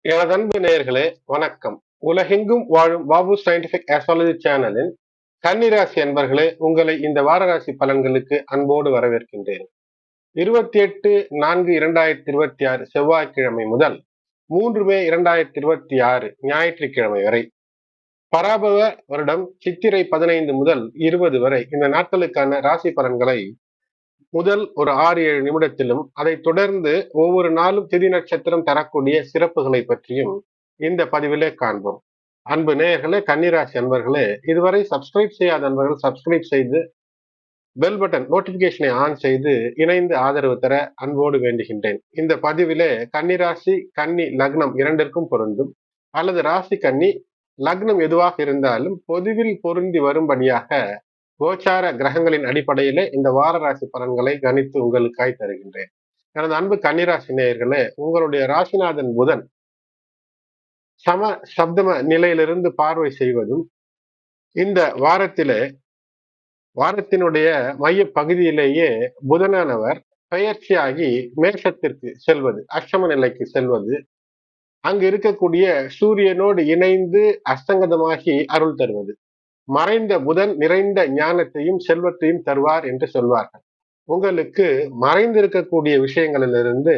எனது அன்பு நேயர்களே வணக்கம். உலகெங்கும் வாழும் பாபு சயின்டிபிக் ஆஸ்ட்ராலஜி சேனலின் கன்னிராசி அன்பர்களே, உங்களை இந்த வாரராசி பலன்களுக்கு அன்போடு வரவேற்கின்றேன். 28/4/2026 செவ்வாய்க்கிழமை முதல் 3 மே 2026 ஞாயிற்றுக்கிழமை வரை, பராபவ வருடம் சித்திரை 15 முதல் 20 வரை இந்த நாட்களுக்கான ராசி பலன்களை முதல் ஒரு 6-7 நிமிடத்திலும், அதை தொடர்ந்து ஒவ்வொரு நாளும் திதி நட்சத்திரம் தரக்கூடிய சிறப்புகளை பற்றியும் இந்த பதிவிலே காண்போம். அன்பு நேயர்களே, கன்னிராசி அன்பர்களே, இதுவரை சப்ஸ்கிரைப் செய்யாத அன்பர்கள் சப்ஸ்கிரைப் செய்து பெல் பட்டன் நோட்டிபிகேஷனை ஆன் செய்து இணைந்து ஆதரவு தர அன்போடு வேண்டுகின்றேன். இந்த பதிவிலே கன்னிராசி, கன்னி லக்னம் இரண்டிற்கும் பொருந்தும், அல்லது ராசி கன்னி லக்னம் எதுவாக இருந்தாலும் பொதுவில் பொருந்தி வரும்படியாக கோச்சார கிரகங்களின் அடிப்படையிலே இந்த வார ராசி பலன்களை கணித்து உங்களுக்காய் தருகின்றேன். எனது அன்பு கன்னிராசி நேயர்களே, உங்களுடைய ராசிநாதன் புதன் சம சப்தம நிலையிலிருந்து பார்வை செய்வதும், இந்த வாரத்தினுடைய மைய பகுதியிலேயே புதனானவர் பெயர்ச்சியாகி மேஷத்திற்கு செல்வது, அஷ்டம நிலைக்கு செல்வது, அங்கு இருக்கக்கூடிய சூரியனோடு இணைந்து அஸ்தங்கதமாகி அருள் தருவது. மறைந்த புதன் நிறைந்த ஞானத்தையும் செல்வத்தையும் தருவார் என்று சொல்வார்கள். உங்களுக்கு மறைந்திருக்கக்கூடிய விஷயங்களிலிருந்து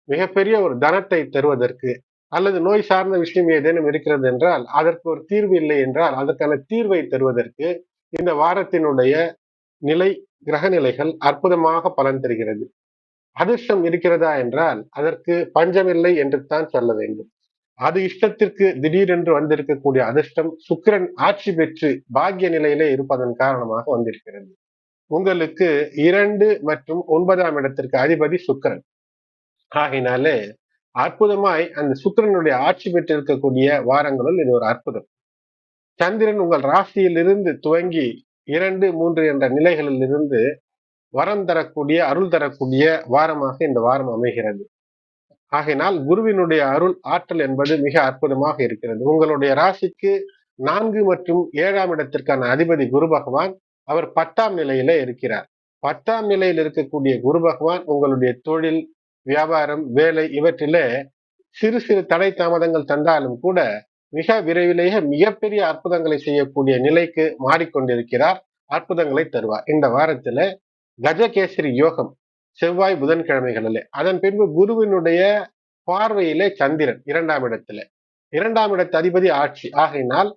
மிகப்பெரிய ஒரு தனத்தை தருவதற்கு, அல்லது நோய் சார்ந்த விஷயம் ஏதேனும் இருக்கிறது என்றால் அதற்கு ஒரு தீர்வு இல்லை என்றால் அதற்கான தீர்வை தருவதற்கு இந்த வாரத்தினுடைய நிலை, கிரக நிலைகள் அற்புதமாக பலன் தருகிறது. அதிர்ஷ்டம் இருக்கிறதா என்றால் அதற்கு பஞ்சமில்லை என்று தான் சொல்ல வேண்டும். அது இஷ்டத்திற்கு திடீரென்று வந்திருக்கக்கூடிய அதிர்ஷ்டம் சுக்கிரன் ஆட்சி பெற்று பாக்கிய நிலையிலே இருப்பதன் காரணமாக வந்திருக்கிறது. உங்களுக்கு 2 மற்றும் 9ஆம் இடத்திற்கு அதிபதி சுக்கிரன் ஆகினாலே அற்புதமாய் அந்த சுக்கிரனுடைய ஆட்சி பெற்றிருக்கக்கூடிய வாரங்களுள் இது ஒரு அற்புதம். சந்திரன் உங்கள் ராசியில் இருந்து துவங்கி 2, 3 என்ற நிலைகளில் இருந்து வரம் தரக்கூடிய, அருள் தரக்கூடிய வாரமாக இந்த வாரம் அமைகிறது. ஆகையினால் குருவினுடைய அருள் ஆற்றல் என்பது மிக அற்புதமாக இருக்கிறது. உங்களுடைய ராசிக்கு 4 மற்றும் 7ஆம் இடத்திற்கான அதிபதி குரு பகவான், அவர் 10ஆம் நிலையிலே இருக்கிறார். 10ஆம் நிலையில் இருக்கக்கூடிய குரு பகவான் உங்களுடைய தொழில், வியாபாரம், வேலை இவற்றிலே சிறு சிறு தடை தாமதங்கள் தந்தாலும் கூட மிக விரைவிலேயே மிகப்பெரிய அற்புதங்களை செய்யக்கூடிய நிலைக்கு மாறிக்கொண்டிருக்கிறார். அற்புதங்களை தருவார். இந்த வாரத்துல கஜகேசரி யோகம் செவ்வாய் புதன்கிழமைகளிலே, அதன் பின்பு குருவினுடைய பார்வையிலே சந்திரன் 2ஆம் இடத்துல, 2ஆம் இடத்து அதிபதி ஆட்சி ஆகையினால்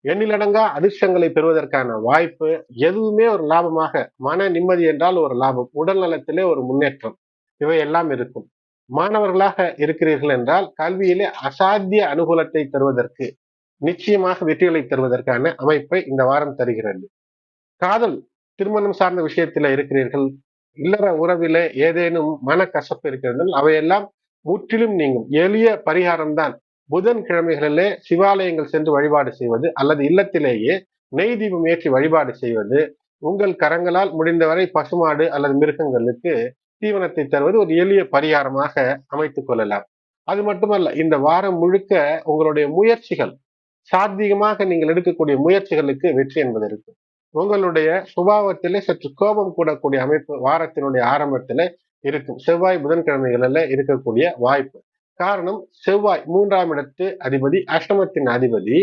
எண்ணிலடங்கா அதிர்ஷ்டங்களை பெறுவதற்கான வாய்ப்பு, எதுவுமே ஒரு லாபமாக, மன நிம்மதி என்றால் ஒரு லாபம், உடல் நலத்திலே ஒரு முன்னேற்றம், இவை எல்லாம் இருக்கும். மாணவர்களாக இருக்கிறீர்கள் என்றால் கல்வியிலே அசாத்திய அனுகூலத்தை தருவதற்கு, நிச்சயமாக வெற்றிகளை தருவதற்கான அமைப்பை இந்த வாரம் தருகிறது. காதல், திருமணம் சார்ந்த விஷயத்தில இருக்கிறீர்கள், இல்லற உறவிலே ஏதேனும் மனக்கசப்பு இருக்கிறது, அவையெல்லாம் முற்றிலும் நீங்கும். எளிய பரிகாரம் தான். புதன் கிழமைகளிலே சிவாலயங்கள் சென்று வழிபாடு செய்வது, அல்லது இல்லத்திலேயே நெய் தீபம் ஏற்றி வழிபாடு செய்வது, உங்கள் கரங்களால் முடிந்தவரை பசுமாடு அல்லது மிருகங்களுக்கு தீவனத்தை தருவது ஒரு எளிய பரிகாரமாக அமைத்துக் கொள்ளலாம். அது மட்டுமல்ல, இந்த வாரம் முழுக்க உங்களுடைய முயற்சிகள் சாத்வீகமாக நீங்கள் எடுக்கக்கூடிய முயற்சிகளுக்கு வெற்றி என்பது இருக்கு. உங்களுடைய சுபாவத்திலே சற்று கோபம் கூடக்கூடிய அமைப்பு வாரத்தினுடைய ஆரம்பத்திலே இருக்கும். செவ்வாய் புதன்கிழமைகளில் இருக்கக்கூடிய வாய்ப்பு. காரணம், செவ்வாய் 3ஆம் இடத்து அதிபதி, அஷ்டமத்தின் அதிபதி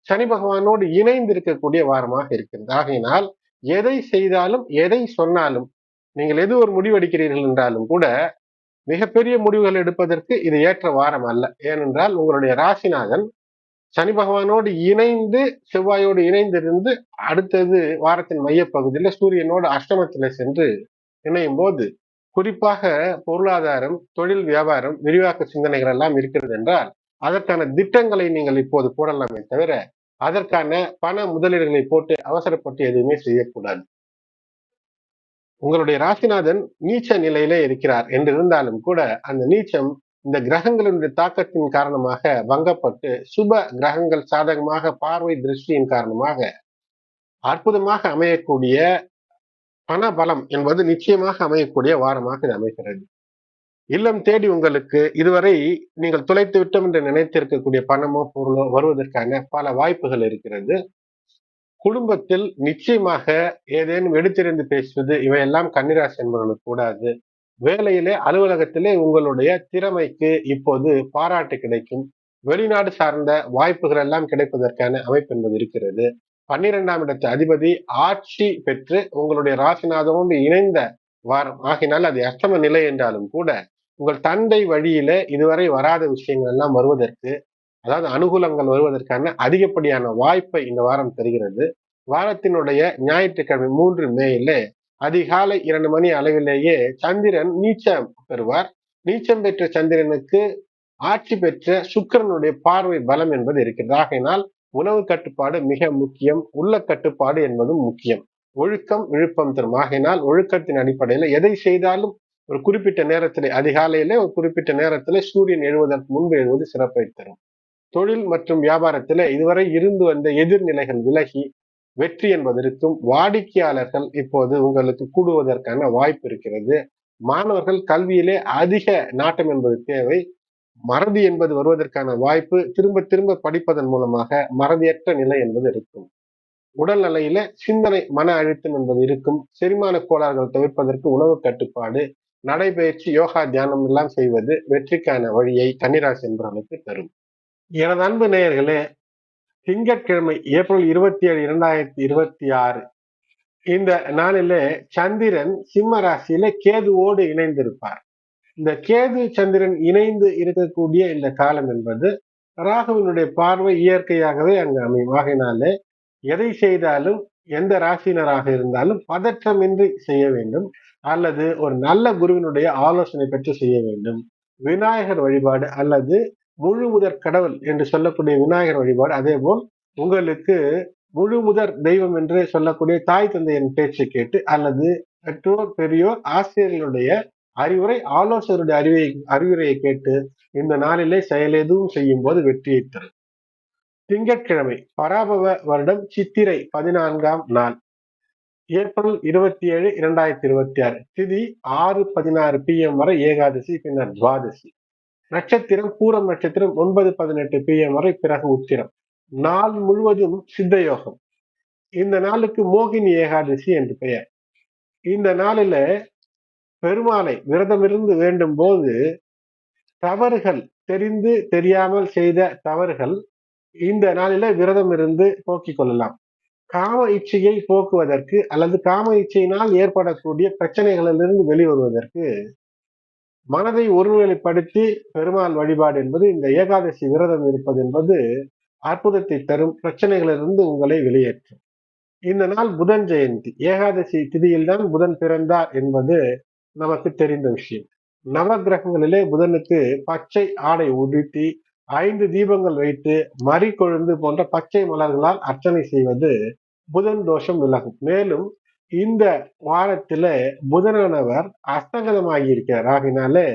சனி பகவானோடு இணைந்து இருக்கக்கூடிய வாரமாக இருக்கிறது. ஆகையினால் எதை செய்தாலும், எதை சொன்னாலும், நீங்கள் எது ஒரு முடிவு எடுக்கிறீர்கள் என்றாலும் கூட மிகப்பெரிய முடிவுகள் எடுப்பதற்கு இது ஏற்ற வாரம் அல்ல. ஏனென்றால் உங்களுடைய ராசிநாதன் சனி பகவானோடு இணைந்து, செவ்வாயோடு இணைந்திருந்து அடுத்தது வாரத்தின் மையப்பகுதியில சூரியனோடு அஷ்டமத்தில சென்று இணையும் போது, குறிப்பாக பொருளாதாரம், தொழில், வியாபாரம், விரிவாக்க சிந்தனைகள் எல்லாம் இருக்கிறது என்றால் அதற்கான திட்டங்களை நீங்கள் இப்போது போடலாமே தவிர அதற்கான பண முதலீடுகளை போட்டு அவசரப்பட்டு எதுவுமே செய்யக்கூடாது. உங்களுடைய ராசிநாதன் நீச்ச நிலையிலே இருக்கிறார் என்று இருந்தாலும் கூட அந்த நீச்சம் இந்த கிரகங்களுடைய தாக்கத்தின் காரணமாக வங்கப்பட்டு சுப கிரகங்கள் சாதகமாக பார்வை திருஷ்டியின் காரணமாக அற்புதமாக அமையக்கூடிய பண பலம் என்பது நிச்சயமாக அமையக்கூடிய வாரமாக இது அமைகிறது. இல்லம் தேடி உங்களுக்கு இதுவரை நீங்கள் துளைத்து விட்டோம் என்று நினைத்திருக்கக்கூடிய பணமோ பொருளோ வருவதற்கான பல வாய்ப்புகள் இருக்கிறது. குடும்பத்தில் நிச்சயமாக ஏதேனும் எடுத்திருந்து பேசுவது இவையெல்லாம் கன்னிராசி என்பவர்களுக்கு கூடாது. வேலையிலே, அலுவலகத்திலே உங்களுடைய திறமைக்கு இப்போது பாராட்டு கிடைக்கும். வெளிநாடு சார்ந்த வாய்ப்புகள் எல்லாம் கிடைப்பதற்கான அமைப்பு என்பது இருக்கிறது. 12ஆம் இடத்து அதிபதி ஆட்சி பெற்று உங்களுடைய ராசிநாதனோடு இணைந்த வாரம் ஆகினால் அது அஷ்டம நிலை என்றாலும் கூட உங்கள் தந்தை வழியில இதுவரை வராத விஷயங்கள் எல்லாம் வருவதற்கு, அதாவது அனுகூலங்கள் வருவதற்கான அதிகப்படியான வாய்ப்பை இந்த வாரம் தருகிறது. வாரத்தினுடைய ஞாயிற்றுக்கிழமை 3 மேயில அதிகாலை 2 மணி அளவிலேயே சந்திரன் நீச்சம் பெறுவார். நீச்சம் பெற்ற சந்திரனுக்கு ஆட்சி பெற்ற சுக்கிரனுடைய பார்வை பலம் என்பது இருக்கிறது. ஆகையினால் உணவு கட்டுப்பாடு மிக முக்கியம். உள்ள கட்டுப்பாடு என்பதும் முக்கியம். ஒழுக்கம் விழுப்பம் தரும். ஆகையினால் ஒழுக்கத்தின் அடிப்படையில எதை செய்தாலும் ஒரு குறிப்பிட்ட நேரத்திலே, அதிகாலையிலே ஒரு குறிப்பிட்ட நேரத்திலே சூரியன் எழுவதற்கு முன்பு எழுவது சிறப்பை தரும். தொழில் மற்றும் வியாபாரத்திலே இதுவரை இருந்து வந்த எதிர்நிலைகள் விலகி வெற்றி என்பது இருக்கும். வாடிக்கையாளர்கள் இப்போது உங்களுக்கு கூடுவதற்கான வாய்ப்பு இருக்கிறது. மாணவர்கள் கல்வியிலே அதிக நாட்டம் என்பது தேவை. மறதி என்பது வருவதற்கான வாய்ப்பு, திரும்ப திரும்ப படிப்பதன் மூலமாக மறதியற்ற நிலை என்பது இருக்கும். உடல் நிலையில சிந்தனை மன அழுத்தம் என்பது இருக்கும். செரிமான கோளாறுகள் தவிர்ப்பதற்கு உணவு கட்டுப்பாடு, நடைபயிற்சி, யோகா, தியானம் எல்லாம் செய்வது வெற்றிக்கான வழியை கன்னிராசி என்பவர்களுக்கு தரும். எனது அன்பு நேயர்களே, திங்கட்கிழமை ஏப்ரல் 27, 2026 இந்த நாளிலே சந்திரன் சிம்ம ராசியில கேதுவோடு இணைந்திருப்பார். இந்த கேது சந்திரன் இணைந்து இருக்கக்கூடிய இந்த காலம் என்பது ராகுவினுடைய பார்வை இயற்கையாகவே அங்கு அமையும். ஆகையினாலே எதை செய்தாலும் எந்த ராசினராக இருந்தாலும் பதற்றமின்றி செய்ய வேண்டும், அல்லது ஒரு நல்ல குருவினுடைய ஆலோசனை பெற்று செய்ய வேண்டும். விநாயகர் வழிபாடு அல்லது முழு முதற் கடவுள் என்று சொல்லக்கூடிய விநாயகர் வழிபாடு, அதே போல் உங்களுக்கு முழு முதற் தெய்வம் என்று சொல்லக்கூடிய தாய் தந்தையின் பேச்சை கேட்டு, அல்லது பெற்றோர் பெரியோர் ஆசிரியர்களுடைய அறிவுரை, ஆலோசகருடைய அறிவுரையை கேட்டு இந்த நாளிலே செயல் எதுவும் செய்யும் போது வெற்றியை தரும். திங்கட்கிழமை பராபவ வருடம் சித்திரை 14ஆம் நாள், ஏப்ரல் 27, 2026 திதி 6:16 PM வரை ஏகாதசி, பின்னர் துவாதசி. நட்சத்திரம் பூரம் நட்சத்திரம் 9:18 PM வரை, பிறகு உத்திரம். நாள் முழுவதும் சித்த யோகம். இந்த நாளுக்கு மோகினி ஏகாதசி என்று பெயர். இந்த நாளில பெருமாளை விரதமிருந்து வேண்டும் போது தவறுகள், தெரிந்து தெரியாமல் செய்த தவறுகள் இந்த நாளில விரதம் இருந்து போக்கிக் கொள்ளலாம். காம இச்சையை போக்குவதற்கு அல்லது காம இச்சையினால் ஏற்படக்கூடிய பிரச்சனைகளிலிருந்து வெளிவருவதற்கு மனதை ஒருநிலைப்படுத்தி பெருமாள் வழிபாடு என்பது, இந்த ஏகாதசி விரதம் இருப்பது என்பது அற்புதத்தை தரும். பிரச்சனைகளிலிருந்து உங்களை வெளியேற்றும். இந்த நாள் புதன் ஜெயந்தி. ஏகாதசி திதியில் தான் புதன் பிறந்தார் என்பது நமக்கு தெரிந்த விஷயம். நவ கிரகங்களிலே புதனுக்கு பச்சை ஆடை உடுத்தி 5 தீபங்கள் வைத்து மறி கொழுந்து போன்ற பச்சை மலர்களால் அர்ச்சனை செய்வது புதன் தோஷம் விலகும். மேலும் இந்த வாரத்தில புதனானவர் அஸ்தங்கதமாகி இருக்கிறார். ஆகினாலே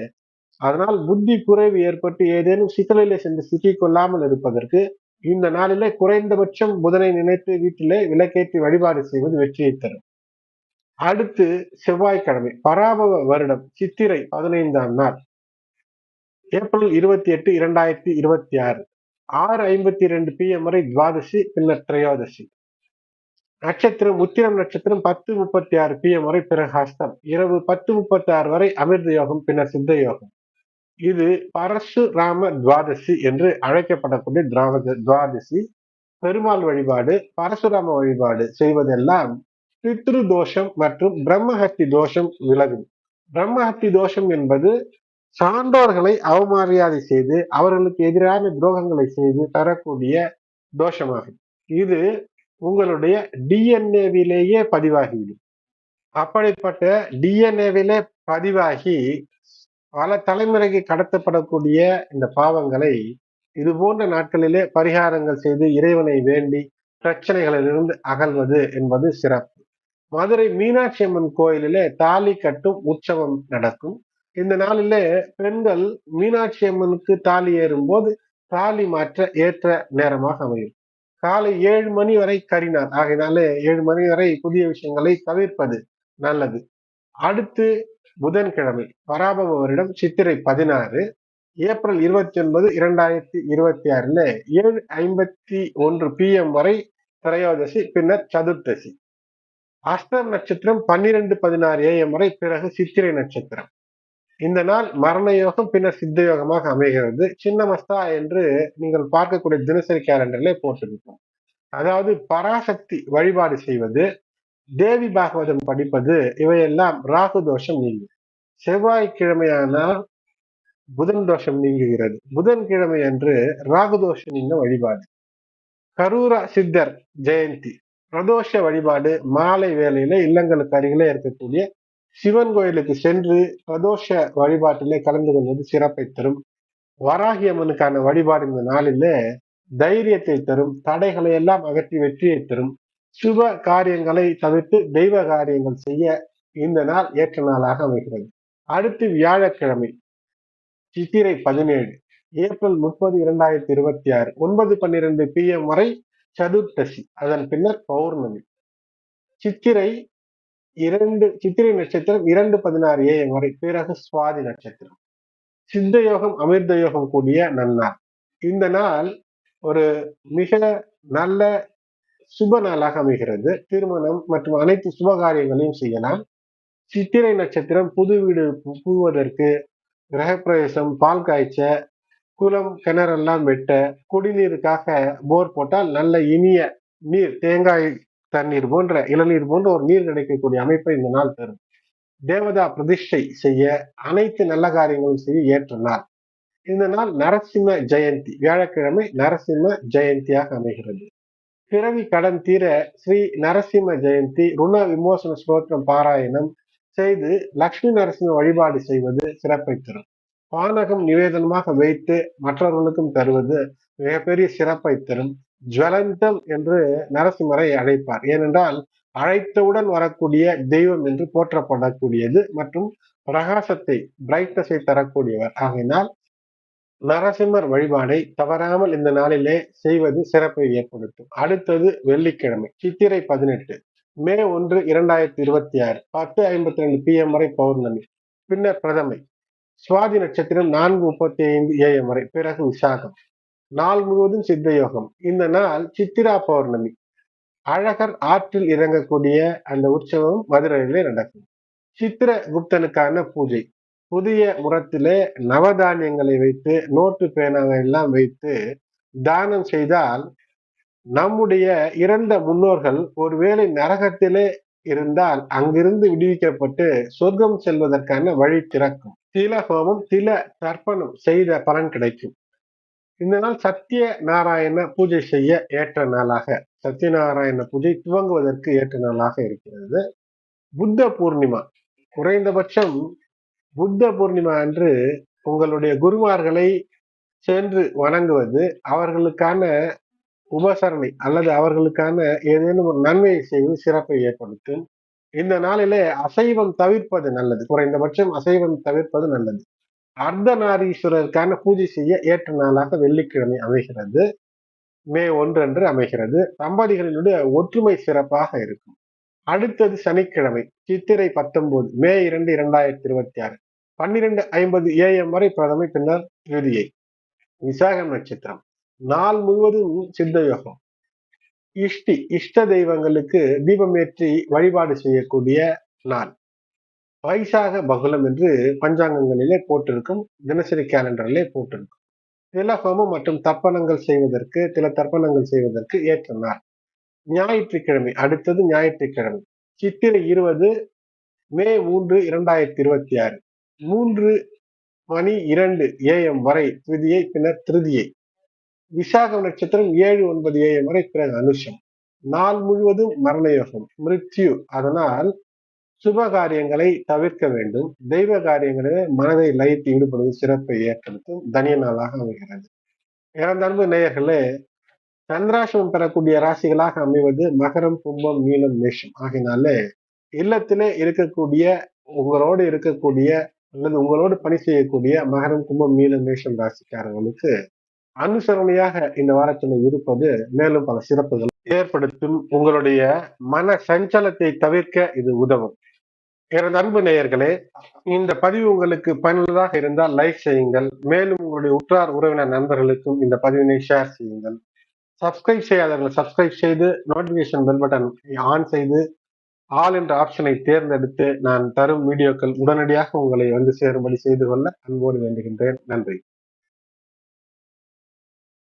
அதனால் புத்தி குறைவு ஏற்பட்டு ஏதேனும் சிக்கலிலே சென்று சிக்கிக் கொள்ளாமல் இருப்பதற்கு இந்த நாளிலே குறைந்தபட்சம் புதனை நினைத்து வீட்டிலே விளக்கேற்றி வழிபாடு செய்வது வெற்றியை தரும். அடுத்து செவ்வாய்க்கிழமை பராபவ வருடம் சித்திரை 15ஆம் நாள், ஏப்ரல் 28, 2026 6:52 PM வரை துவாதசி, பின்னர் திரையோதசி. நட்சத்திரம் உத்திரம் நட்சத்திரம் 10:36 PM வரை, பிறகு ஹஸ்தம். இரவு 10:36 வரை அமிர்த யோகம், பின்னர் சித்த யோகம். இது பரசுராம துவாதசி என்று அழைக்கப்படக்கூடிய துவாதசி. பெருமாள் வழிபாடு, பரசுராம வழிபாடு செய்வதெல்லாம் பித்ரு தோஷம் மற்றும் பிரம்மஹத்தி தோஷம் விலகும். பிரம்மஹத்தி தோஷம் என்பது சான்றோர்களை அவமரியாதை செய்து அவர்களுக்கு எதிரான துரோகங்களை செய்து தரக்கூடிய தோஷமாகும். இது உங்களுடைய டிஎன்ஏவிலேயே பதிவாகிவிடும். அப்படிப்பட்ட டிஎன்ஏவிலே பதிவாகி பல தலைமுறைக்கு கடத்தப்படக்கூடிய இந்த பாவங்களை இது போன்ற நாட்களிலே பரிகாரங்கள் செய்து இறைவனை வேண்டி பிரச்சனைகளிலிருந்து அகல்வது என்பது சிறப்பு. மதுரை மீனாட்சி அம்மன் கோயிலிலே தாலி கட்டும் உற்சவம் நடக்கும். இந்த நாளிலே பெண்கள் மீனாட்சி அம்மனுக்கு தாலி ஏறும் போது தாலி மாற்ற ஏற்ற நேரமாக அமையும். காலை 7 மணி வரை கரிநாள். ஆகையினாலே 7 மணி வரை புதிய விஷயங்களை தவிர்ப்பது நல்லது. அடுத்து புதன்கிழமை பராபவ வருடம் சித்திரை 16, ஏப்ரல் 29, 2026 7:51 PM வரை திரையோதசி, பின்னர் சதுர்த்தசி. அஸ்தம் நட்சத்திரம் 12:16 AM வரை, பிறகு சித்திரை நட்சத்திரம். இந்த நாள் மரண யோகம் பின்னர் சித்த யோகமாக அமைகிறது. சின்னமஸ்தா என்று நீங்கள் பார்க்கக்கூடிய தினசரி கேலண்டர்ல போட்டிருக்கும். அதாவது பராசக்தி வழிபாடு செய்வது, தேவி பாகவதம் படிப்பது, இவையெல்லாம் ராகு தோஷம் நீங்கும். செவ்வாய்க்கிழமையானால் புதன் தோஷம் நீங்குகிறது. புதன்கிழமை அன்று ராகு தோஷம் நீங்க வழிபாடு. கரூர சித்தர் ஜெயந்தி பிரதோஷ வழிபாடு மாலை வேளையில இல்லங்களுக்கு அருகிலே இருக்கக்கூடிய சிவன் கோயிலுக்கு சென்று பிரதோஷ வழிபாட்டிலே கலந்து கொள்வது சிறப்பை தரும். வராகி அம்மனுக்கான வழிபாடு இந்த நாளிலே தைரியத்தை தரும், தடைகளை எல்லாம் அகற்றி வெற்றியை தரும். சுப காரியங்களை தவிர்த்து தெய்வ காரியங்கள் செய்ய இந்த நாள் ஏற்ற நாளாக அமைகிறது. அடுத்து வியாழக்கிழமை சித்திரை 17 ஏப்ரல் 30 2026 9:12 PM வரை சதுர்த்தசி, அதன் பின்னர் பௌர்ணமி. சித்திரை சித்திரை நட்சத்திரம் 2:16 AM வரை, பிறகு சுவாதி நட்சத்திரம். சித்த யோகம் அமிர்த யோகம் கூடிய நன்னாள். இந்த நாள் ஒரு மிக நல்ல சுப நாளாக அமைகிறது. திருமணம் மற்றும் அனைத்து சுப காரியங்களையும் செய்யலாம். சித்திரை நட்சத்திரம் புது வீடு புகுவதற்கு, கிரகப்பிரவேசம், பால் காய்ச்ச, குளம் கிணறெல்லாம் வெட்ட, குடிநீருக்காக போர் போட்டால் நல்ல இனிய நீர், தேங்காய் தண்ணீர் போன்ற இளநீர் போன்ற ஒரு நீர் கிடைக்கக்கூடிய அமைப்பை இந்த நாள் தரும். தேவதா பிரதிஷ்டை செய்ய, அனைத்து நல்ல காரியங்களும் செய்ய ஏற்ற நாள். இந்த நாள் நரசிம்ம ஜெயந்தி, வியாழக்கிழமை நரசிம்ம ஜெயந்தியாக அமைகிறது. பிறவி கடன் தீர ஸ்ரீ நரசிம்ம ஜெயந்தி ருண விமோசன ஸ்தோத்திரம் பாராயணம் செய்து லட்சுமி நரசிம்ம வழிபாடு செய்வது சிறப்பை தரும். பானகம் நிவேதனமாக வைத்து மற்றவர்களுக்கும் தருவது மிகப்பெரிய சிறப்பை தரும். ஜுவலந்தம் என்று நரசிம்மரை அழைப்பார். ஏனென்றால் அழைத்தவுடன் வரக்கூடிய தெய்வம் என்று போற்றப்படக்கூடியது மற்றும் பிரகாசத்தை, பிரைட்னஸை தரக்கூடியவர். ஆகையினால் நரசிம்மர் வழிபாடை தவறாமல் இந்த நாளிலே செய்வது சிறப்பை ஏற்படுத்தும். அடுத்தது வெள்ளிக்கிழமை சித்திரை 18 மே 1 2026 10:52 PM வரை பௌர்ணமி, பின்னர் பிரதமை. சுவாதி நட்சத்திரம் 4:35 AM வரை, பிறகு விசாகம். நாள் முழுவதும் சித்த யோகம். இந்த நாள் சித்திரா பௌர்ணமி. அழகர் ஆற்றில் இறங்கக்கூடிய அந்த உற்சவம் மதுரையிலே நடக்கும். சித்திர குப்தனுக்கான பூஜை. புதிய முறத்திலே நவதானியங்களை வைத்து, நோட்டு பேனாவை எல்லாம் வைத்து தானம் செய்தால் நம்முடைய இறந்த முன்னோர்கள் ஒருவேளை நரகத்திலே இருந்தால் அங்கிருந்து விடுவிக்கப்பட்டு சொர்க்கம் செல்வதற்கான வழி திறக்கும். தில ஹோமம், தில தர்ப்பணம் செய்த பலன் கிடைக்கும். இந்த நாள் சத்திய நாராயண பூஜை செய்ய ஏற்ற நாளாக, சத்யநாராயண பூஜை துவங்குவதற்கு ஏற்ற நாளாக இருக்கிறது. புத்த பூர்ணிமா, குறைந்தபட்சம் புத்த பூர்ணிமா அன்று உங்களுடைய குருமார்களை சென்று வணங்குவது, அவர்களுக்கான உபசரணை அல்லது அவர்களுக்கான ஏதேனும் ஒரு நன்மையை செய்வது சிறப்பை ஏற்படுத்தும். இந்த நாளிலே அசைவம் தவிர்ப்பது நல்லது. குறைந்தபட்சம் அசைவம் தவிர்ப்பது நல்லது. அர்த்தநாரீஸ்வரருக்கான பூஜை செய்ய ஏற்ற நாளாக வெள்ளிக்கிழமை அமைகிறது. மே 1 அன்று அமைகிறது. தம்பதிகளினுடைய ஒற்றுமை சிறப்பாக இருக்கும். அடுத்தது சனிக்கிழமை சித்திரை 19 மே 2 2026 12:50 AM வரை பிரதமை, பின்னர் திருதியை. விசாகம் நட்சத்திரம். நாள் முழுவதும் சித்த யோகம். இஷ்ட தெய்வங்களுக்கு தீபமேற்றி வழிபாடு செய்யக்கூடிய நாள். வைசாக பகுலம் என்று பஞ்சாங்கங்களிலே போட்டிருக்கும், தினசரி கேலண்டரிலே போட்டிருக்கும். திலஹோமம் மற்றும் தர்ப்பணங்கள் செய்வதற்கு ஏற்ற நாள். ஞாயிற்றுக்கிழமை. அடுத்தது ஞாயிற்றுக்கிழமை சித்திரை 20 மே 3 2026 3:02 AM வரை திருதியை, பின்னர் திருதியை. விசாகம் நட்சத்திரம் 7-9 AM வரை, பிறகு அனுஷம். நாள் முழுவதும் மரண யோகம், மிருத்யு. அதனால் சுப காரியங்களை தவிர்க்க வேண்டும். தெய்வ காரியங்களிலே மனதை லயித்து ஈடுபடுவது சிறப்பை ஏற்படுத்தும் தனிய நாளாக அமைகிறது. எனது அன்பு நேயர்களே, சந்திராசிரமம் பெறக்கூடிய ராசிகளாக அமைவது மகரம், கும்பம், மீனம், மேஷம். ஆகினாலே இல்லத்திலே இருக்கக்கூடிய, உங்களோடு இருக்கக்கூடிய அல்லது உங்களோடு பணி செய்யக்கூடிய மகரம், கும்பம், மீனம், மேஷம் ராசிக்காரர்களுக்கு அனுசரணையாக இந்த வாரத்தில் இருப்பது மேலும் பல சிறப்புகள் ஏற்படுத்தும். உங்களுடைய மன சஞ்சலத்தை தவிர்க்க இது உதவும். எனது அன்பு நேயர்களே, இந்த பதிவு உங்களுக்கு பயனுள்ளதாக இருந்தால் லைக் செய்யுங்கள். மேலும் உங்களுடைய உற்றார் உறவினர் நண்பர்களுக்கும் இந்த பதிவினை ஷேர் செய்யுங்கள். சப்ஸ்கிரைப் செய்யாதவர்கள் சப்ஸ்கிரைப் செய்து நோட்டிபிகேஷன் பெல் பட்டன் ஆன் செய்து ஆல் என்ற ஆப்ஷனை தேர்ந்தெடுத்து நான் தரும் வீடியோக்கள் உடனடியாக உங்களை வந்து சேரும்படி செய்து கொள்ள அன்போடு வேண்டுகின்றேன். நன்றி.